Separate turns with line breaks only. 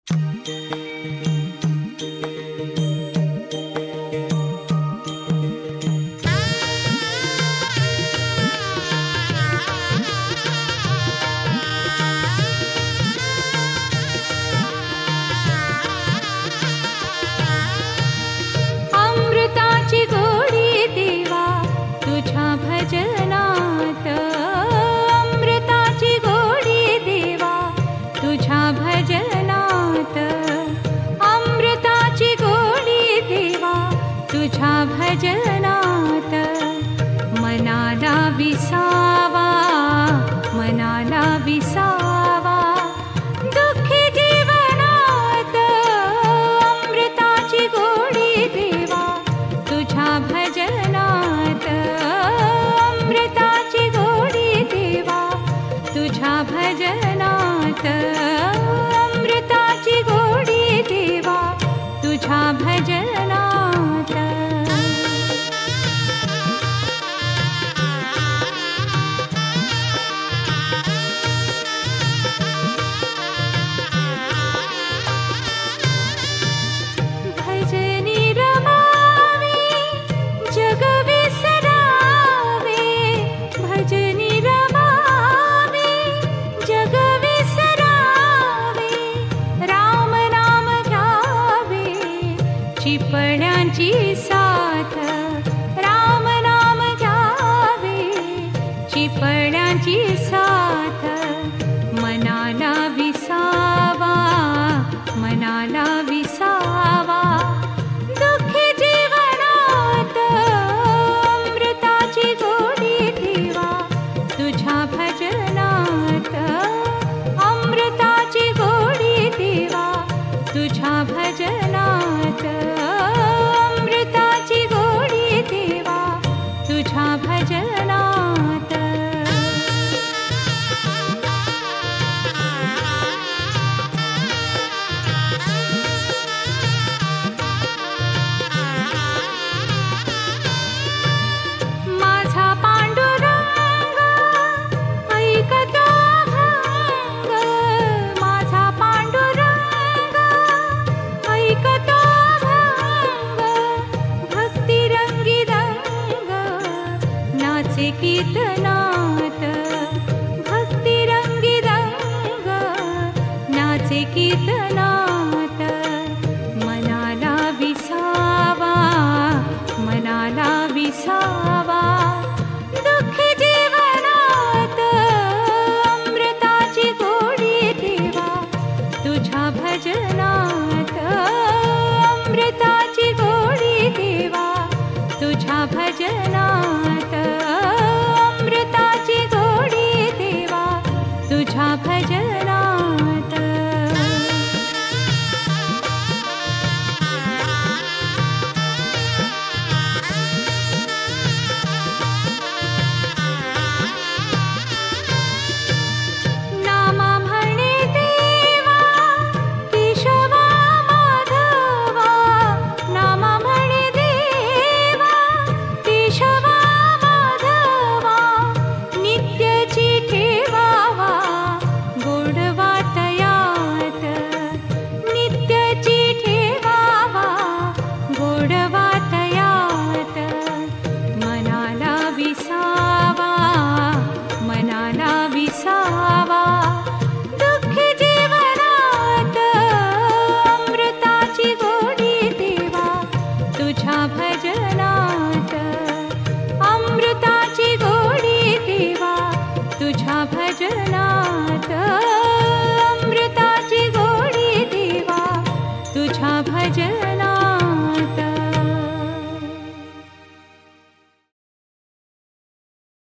अमृताची गोडी देवा तुझ्या भजनात, अमृताची गोडी देवा तुझ्या भजनात, अमृताची गोडी देवा तुझ्या भजनात. मनाला विसावा, मनाला विसावा दुःखी जीवनात. अमृताची गोडी देवा तुझ्या भजनात, अमृताची गोडी देवा तुझ्या भजनात, अमृताची गोडी देवा तुझ्या भजनात. भजनी रमावे जग विसरावे, भजनी रमावे जग विसरावे. राम नाम घ्यावे चिपळ्यांची साथ, राम नाम घ्यावे चिपळ्यांची साथ. मनाला विसावा, मनाला विसावा दुःखी जीवनात. अमृताची गोडी देवा तुझ्या भजनात, अमृताची गोडी देवा तुझ्या भजनात, अमृताची गोडी देवा तुझ्या भजनात. माझा पांडुरंग ऐकतो भंग, माझा पांडुरंग ऐकतो भंग. भक्तिरंगी रंग नाचे कीर्तनात, भक्तिरंगी रंग नाचे कीर्तनात. मनाला विसावा, मनाला विसावा दुःखी जीवनात. अमृताची गोडी देवा तुझ्या भजनात, अमृताची गोडी देवा तुझ्या भजनात, अमृताची गोडी देवा तुझ्या भजनात. नामा म्हणे देवा केशवा माधवा, नामा म्हणे देवा केशवा माधवा. नित्यची ठेवावा गोडवा तयात, नित्यची ठेवावा गोडवा तयात. मनाला विसावा, मनाला विसावा दुःखी जीवनात. अमृताची गोडी देवा तुझ्या भजनात, अमृताची गोडी देवा तुझ्या भजनात, अमृताची गोडी देवा तुझ्या भजनात.